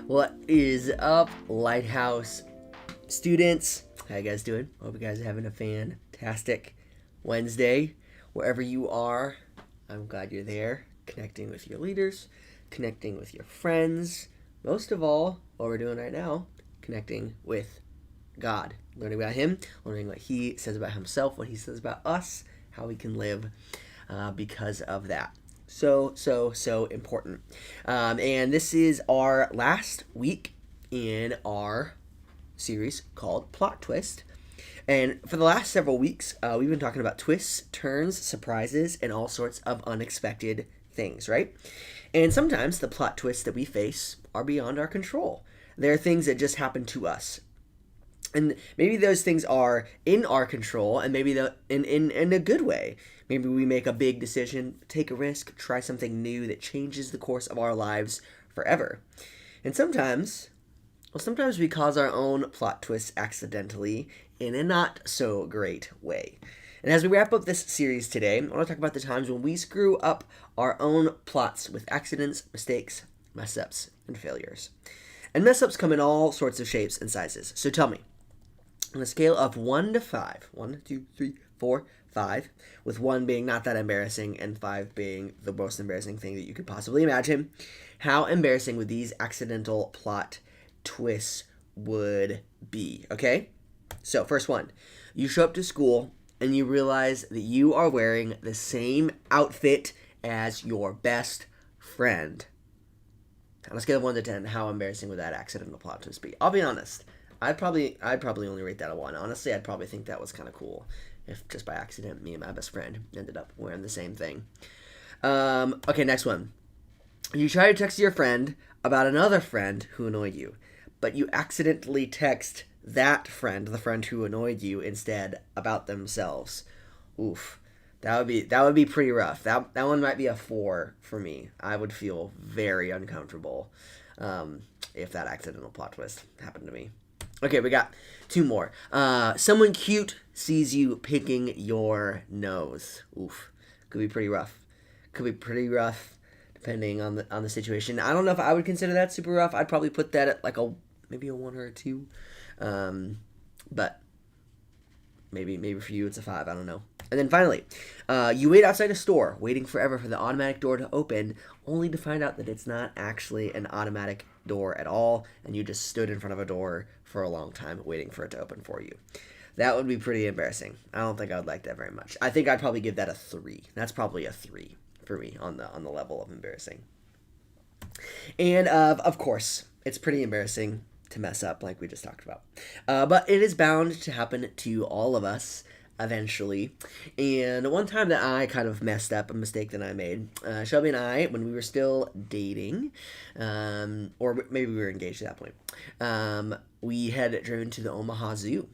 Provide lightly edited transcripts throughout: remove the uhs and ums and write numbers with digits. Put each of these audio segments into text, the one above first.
What is up, Lighthouse students? How you guys doing? Hope you guys are having a fantastic Wednesday. Wherever you are, I'm glad you're there, connecting with your leaders, connecting with your friends. Most of all, what we're doing right now, connecting with God, learning about Him, learning what He says about Himself, what He says about us, how we can live because of that. So important. And this is our last week in our series called Plot Twist. And for the last several weeks, we've been talking about twists, turns, surprises, and all sorts of unexpected things, right? And sometimes the plot twists that we face are beyond our control. There are things that just happen to us. And maybe those things are in our control, and maybe in a good way. Maybe we make a big decision, take a risk, try something new that changes the course of our lives forever. And sometimes we cause our own plot twists accidentally in a not so great way. And as we wrap up this series today, I want to talk about the times when we screw up our own plots with accidents, mistakes, mess-ups, and failures. And mess-ups come in all sorts of shapes and sizes. So tell me, on a scale of 1 to 5, 1, 2, 3, 4, 5, with 1 being not that embarrassing and 5 being the most embarrassing thing that you could possibly imagine, how embarrassing would these accidental plot twists would be, okay? So, first one, you show up to school and you realize that you are wearing the same outfit as your best friend. On a scale of 1 to 10, how embarrassing would that accidental plot twist be? I'll be honest. I'd probably only rate that a 1. Honestly, I'd probably think that was kind of cool if just by accident me and my best friend ended up wearing the same thing. Okay, next one. You try to text your friend about another friend who annoyed you, but you accidentally text that friend, the friend who annoyed you, instead about themselves. Oof. That would be pretty rough. That one might be a 4 for me. I would feel very uncomfortable if that accidental plot twist happened to me. Okay, we got 2 more. Someone cute sees you picking your nose. Oof. Could be pretty rough. Depending on the situation. I don't know if I would consider that super rough. I'd probably put that at like maybe a 1 or a 2. But maybe for you it's a 5. I don't know. And then finally, you wait outside a store, waiting forever for the automatic door to open, only to find out that it's not actually an automatic door at all, and you just stood in front of a door for a long time waiting for it to open for you. That would be pretty embarrassing. I don't think I would like that very much. I think I'd probably give that a 3. That's probably a 3 for me on the level of embarrassing. And of course, it's pretty embarrassing to mess up like we just talked about. But it is bound to happen to all of us eventually. And one time that I kind of messed up, a mistake that I made, Shelby and I, when we were still dating, or maybe we were engaged at that point, we had driven to the Omaha Zoo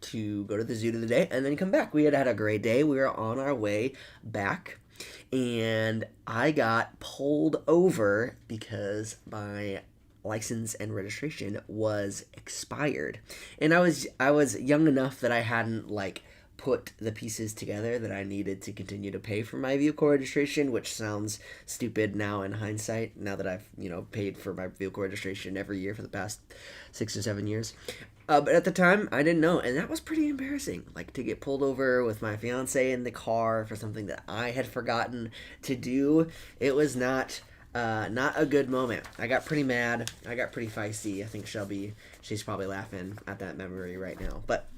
to go to the zoo today and then come back. We had a great day. We were on our way back, and I got pulled over because my license and registration was expired. And I was young enough that I hadn't put the pieces together that I needed to continue to pay for my vehicle registration, which sounds stupid now in hindsight, now that I've, paid for my vehicle registration every year for the past 6 or 7 years. But at the time, I didn't know, and that was pretty embarrassing, to get pulled over with my fiance in the car for something that I had forgotten to do. It was not a good moment. I got pretty mad. I got pretty feisty. I think she's probably laughing at that memory right now. But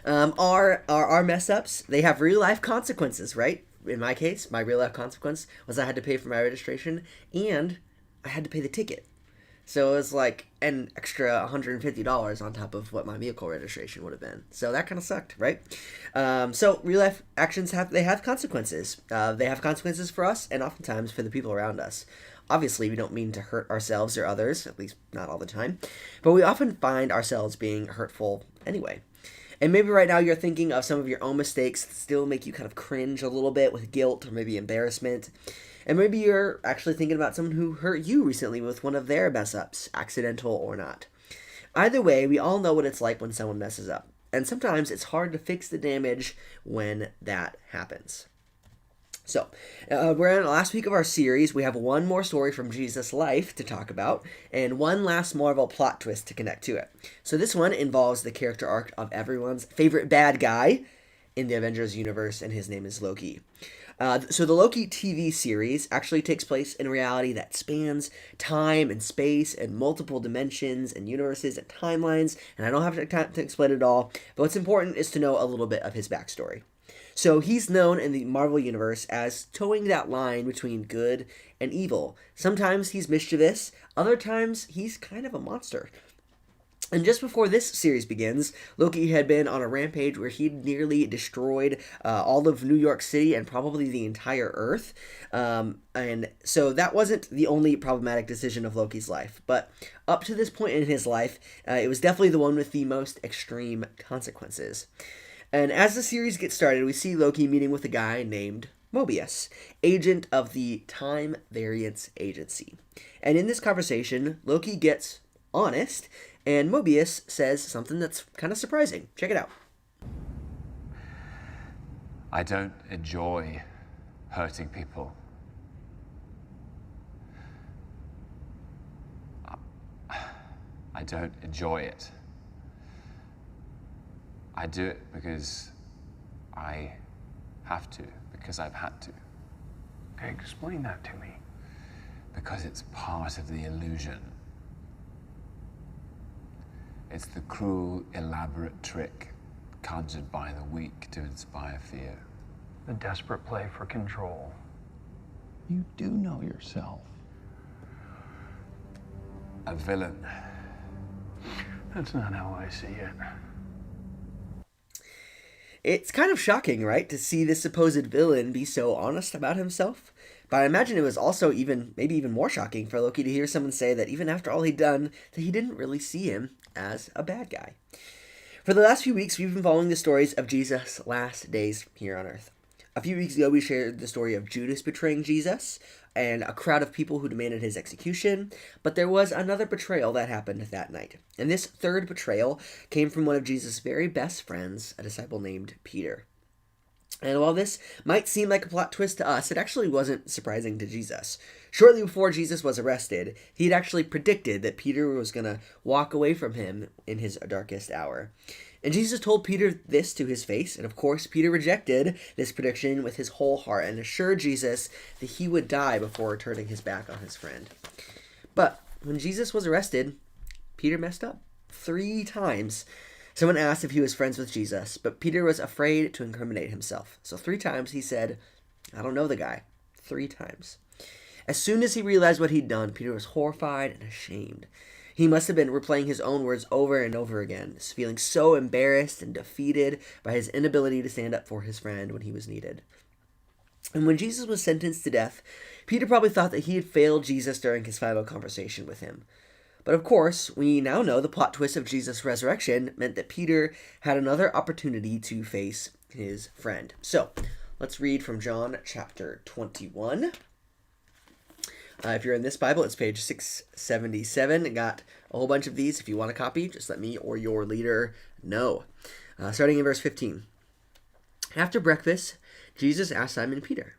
our mess ups, they have real life consequences, right? In my case, my real life consequence was I had to pay for my registration and I had to pay the ticket. So it was like an extra $150 on top of what my vehicle registration would have been. So that kind of sucked, right? So real life actions have consequences. They have consequences for us and oftentimes for the people around us. Obviously, we don't mean to hurt ourselves or others, at least not all the time. But we often find ourselves being hurtful anyway. And maybe right now you're thinking of some of your own mistakes that still make you kind of cringe a little bit with guilt or maybe embarrassment. And maybe you're actually thinking about someone who hurt you recently with one of their mess-ups, accidental or not. Either way, we all know what it's like when someone messes up. And sometimes it's hard to fix the damage when that happens. So, we're in the last week of our series. We have one more story from Jesus' life to talk about, and one last Marvel plot twist to connect to it. So, this one involves the character arc of everyone's favorite bad guy in the Avengers universe, and his name is Loki. So, the Loki TV series actually takes place in a reality that spans time and space and multiple dimensions and universes and timelines, and I don't have time to explain it all, but what's important is to know a little bit of his backstory. So he's known in the Marvel Universe as towing that line between good and evil. Sometimes he's mischievous, other times he's kind of a monster. And just before this series begins, Loki had been on a rampage where he'd nearly destroyed all of New York City and probably the entire Earth. And so that wasn't the only problematic decision of Loki's life. But up to this point in his life, it was definitely the one with the most extreme consequences. And as the series gets started, we see Loki meeting with a guy named Mobius, agent of the Time Variance Agency. And in this conversation, Loki gets honest, and Mobius says something that's kind of surprising. Check it out. I don't enjoy hurting people. I don't enjoy it. I do it because I have to, because I've had to. Okay, explain that to me. Because it's part of the illusion. It's the cruel, elaborate trick conjured by the weak to inspire fear. The desperate play for control. You do know yourself. A villain. That's not how I see it. It's kind of shocking, right, to see this supposed villain be so honest about himself. But I imagine it was also maybe even more shocking for Loki to hear someone say that even after all he'd done, that he didn't really see him as a bad guy. For the last few weeks, we've been following the stories of Jesus' last days here on Earth. A few weeks ago, we shared the story of Judas betraying Jesus and a crowd of people who demanded his execution, but there was another betrayal that happened that night. And this third betrayal came from one of Jesus' very best friends, a disciple named Peter. And while this might seem like a plot twist to us, it actually wasn't surprising to Jesus. Shortly before Jesus was arrested, he'd actually predicted that Peter was going to walk away from him in his darkest hour. And Jesus told Peter this to his face, and of course Peter rejected this prediction with his whole heart and assured Jesus that he would die before turning his back on his friend. But when Jesus was arrested, Peter messed up 3 times. Someone asked if he was friends with Jesus, but Peter was afraid to incriminate himself. So 3 times he said, I don't know the guy. 3 times. As soon as he realized what he'd done, Peter was horrified and ashamed. He must have been replaying his own words over and over again, feeling so embarrassed and defeated by his inability to stand up for his friend when he was needed. And when Jesus was sentenced to death, Peter probably thought that he had failed Jesus during his final conversation with him. But of course, we now know the plot twist of Jesus' resurrection meant that Peter had another opportunity to face his friend. So, let's read from John chapter 21. If you're in this Bible, it's page 677. Got a whole bunch of these. If you want a copy, just let me or your leader know. Starting in verse 15. After breakfast, Jesus asked Simon Peter,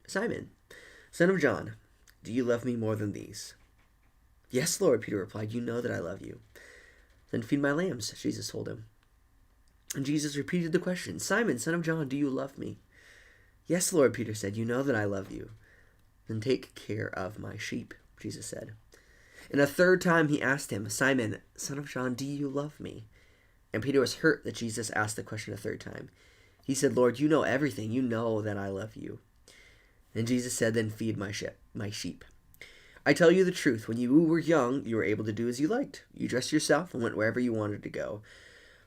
Simon, son of John, do you love me more than these? Yes, Lord, Peter replied, you know that I love you. Then feed my lambs, Jesus told him. And Jesus repeated the question, Simon, son of John, do you love me? Yes, Lord, Peter said, you know that I love you. Then take care of my sheep, Jesus said. And a third time he asked him, Simon, son of John, do you love me? And Peter was hurt that Jesus asked the question a third time. He said, Lord, you know everything. You know that I love you. And Jesus said, then feed my sheep. I tell you the truth, when you were young, you were able to do as you liked. You dressed yourself and went wherever you wanted to go.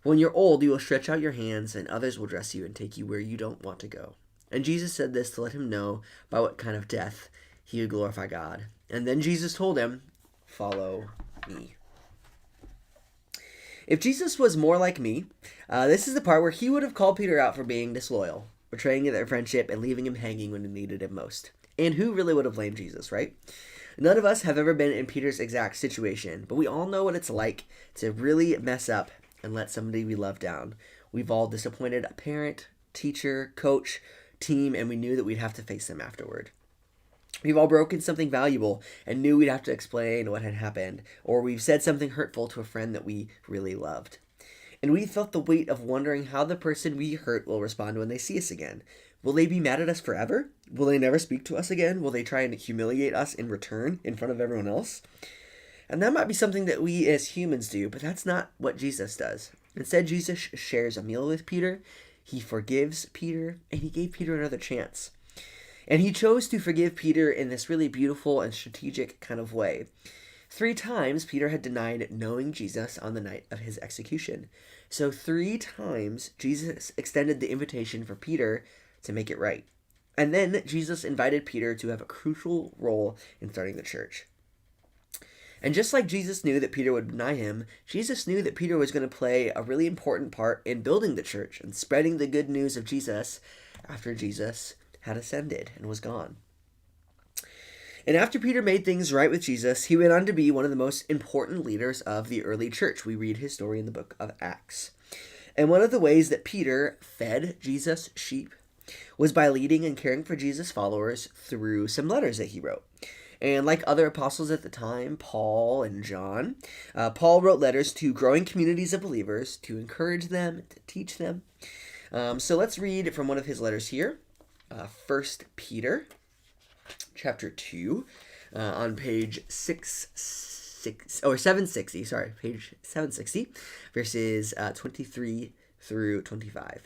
When you're old, you will stretch out your hands, and others will dress you and take you where you don't want to go. And Jesus said this to let him know by what kind of death he would glorify God. And then Jesus told him, follow me. If Jesus was more like me, this is the part where he would have called Peter out for being disloyal, betraying their friendship, and leaving him hanging when he needed him most. And who really would have blamed Jesus, right? None of us have ever been in Peter's exact situation, but we all know what it's like to really mess up and let somebody we love down. We've all disappointed a parent, teacher, coach, team, and we knew that we'd have to face them afterward. We've all broken something valuable and knew we'd have to explain what had happened, or we've said something hurtful to a friend that we really loved. And we felt the weight of wondering how the person we hurt will respond when they see us again. Will they be mad at us forever? Will they never speak to us again? Will they try and humiliate us in return in front of everyone else? And that might be something that we as humans do, but that's not what Jesus does. Instead, Jesus shares a meal with Peter, he forgives Peter, and he gave Peter another chance. And he chose to forgive Peter in this really beautiful and strategic kind of way. 3 times Peter had denied knowing Jesus on the night of his execution. So 3 times Jesus extended the invitation for Peter to make it right. And then Jesus invited Peter to have a crucial role in starting the church. And just like Jesus knew that Peter would deny him, Jesus knew that Peter was going to play a really important part in building the church and spreading the good news of Jesus after Jesus had ascended and was gone. And after Peter made things right with Jesus, he went on to be one of the most important leaders of the early church. We read his story in the book of Acts. And one of the ways that Peter fed Jesus' sheep was by leading and caring for Jesus' followers through some letters that he wrote. And like other apostles at the time, Paul and John, Paul wrote letters to growing communities of believers to encourage them, to teach them. So let's read from one of his letters here. 1 Peter chapter 2 on page 760, page 760, verses 23 through 25.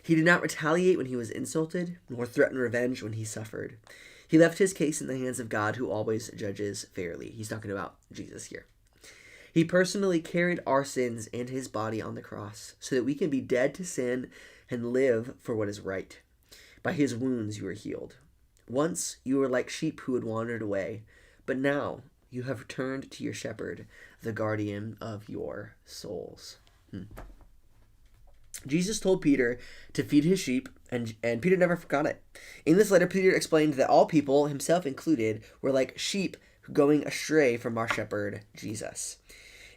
He did not retaliate when he was insulted, nor threaten revenge when he suffered. He left his case in the hands of God, who always judges fairly. He's talking about Jesus here. He personally carried our sins and his body on the cross so that we can be dead to sin and live for what is right. By his wounds you were healed. Once you were like sheep who had wandered away, but now you have returned to your shepherd, the guardian of your souls. Jesus told Peter to feed his sheep, and Peter never forgot it. In this letter, Peter explained that all people, himself included, were like sheep going astray from our shepherd, Jesus.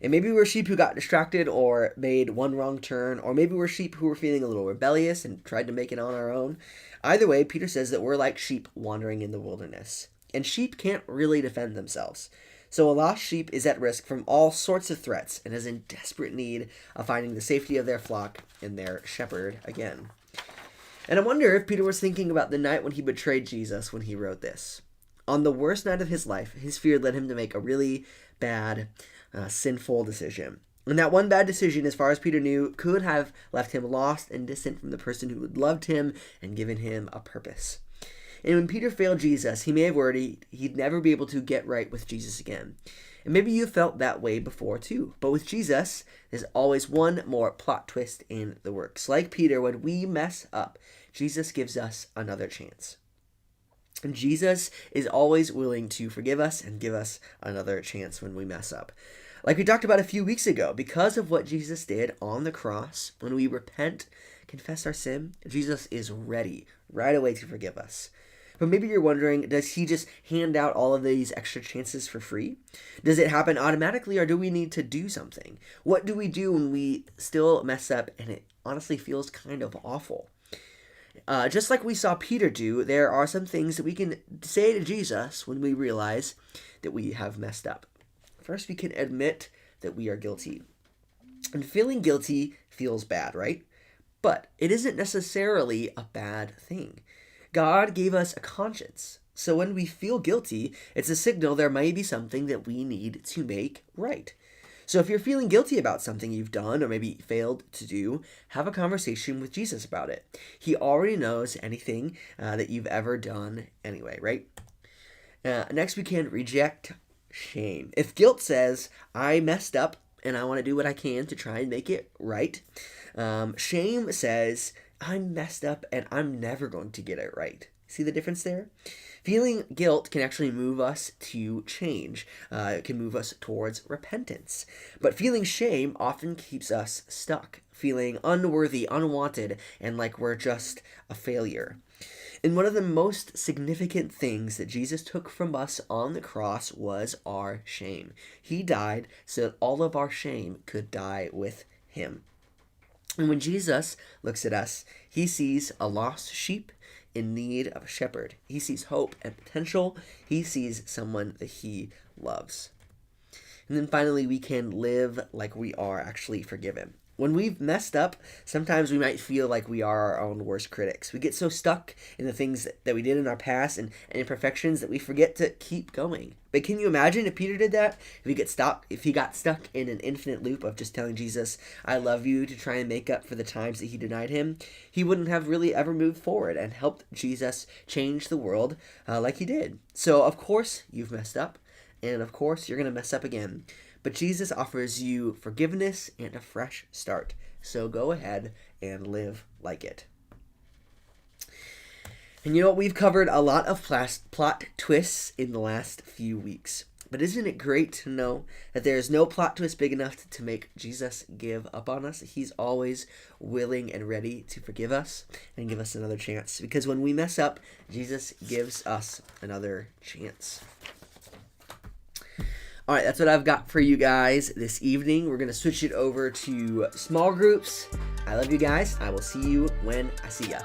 And maybe we're sheep who got distracted or made one wrong turn, or maybe we're sheep who were feeling a little rebellious and tried to make it on our own. Either way, Peter says that we're like sheep wandering in the wilderness. And sheep can't really defend themselves. So a lost sheep is at risk from all sorts of threats and is in desperate need of finding the safety of their flock and their shepherd again. And I wonder if Peter was thinking about the night when he betrayed Jesus when he wrote this. On the worst night of his life, his fear led him to make a really bad, sinful decision. And that one bad decision, as far as Peter knew, could have left him lost and distant from the person who had loved him and given him a purpose. And when Peter failed Jesus, he may have worried he'd never be able to get right with Jesus again. And maybe you felt that way before too. But with Jesus, there's always one more plot twist in the works. Like Peter, when we mess up, Jesus gives us another chance. And Jesus is always willing to forgive us and give us another chance when we mess up. Like we talked about a few weeks ago, because of what Jesus did on the cross, when we repent, confess our sin, Jesus is ready right away to forgive us. But maybe you're wondering, does he just hand out all of these extra chances for free? Does it happen automatically, or do we need to do something? What do we do when we still mess up and it honestly feels kind of awful? Just like we saw Peter do, there are some things that we can say to Jesus when we realize that we have messed up. First, we can admit that we are guilty. And feeling guilty feels bad, right? But it isn't necessarily a bad thing. God gave us a conscience. So when we feel guilty, it's a signal there may be something that we need to make right. So if you're feeling guilty about something you've done or maybe failed to do, have a conversation with Jesus about it. He already knows anything that you've ever done anyway, right? Next, we can reject shame. If guilt says, I messed up and I want to do what I can to try and make it right, shame says, I'm messed up and I'm never going to get it right. See the difference there? Feeling guilt can actually move us to change. It can move us towards repentance. But feeling shame often keeps us stuck, feeling unworthy, unwanted, and like we're just a failure. And one of the most significant things that Jesus took from us on the cross was our shame. He died so that all of our shame could die with him. And when Jesus looks at us, he sees a lost sheep in need of a shepherd. He sees hope and potential. He sees someone that he loves. And then finally, we can live like we are actually forgiven. When we've messed up, sometimes we might feel like we are our own worst critics. We get so stuck in the things that we did in our past and imperfections that we forget to keep going. But can you imagine if Peter did that? If he got stuck in an infinite loop of just telling Jesus, I love you, to try and make up for the times that he denied him, he wouldn't have really ever moved forward and helped Jesus change the world like he did. So of course you've messed up, and of course you're going to mess up again. But Jesus offers you forgiveness and a fresh start. So go ahead and live like it. And you know what? We've covered a lot of plot twists in the last few weeks. But isn't it great to know that there is no plot twist big enough to make Jesus give up on us? He's always willing and ready to forgive us and give us another chance. Because when we mess up, Jesus gives us another chance. All right, that's what I've got for you guys this evening. We're going to switch it over to small groups. I love you guys. I will see you when I see ya.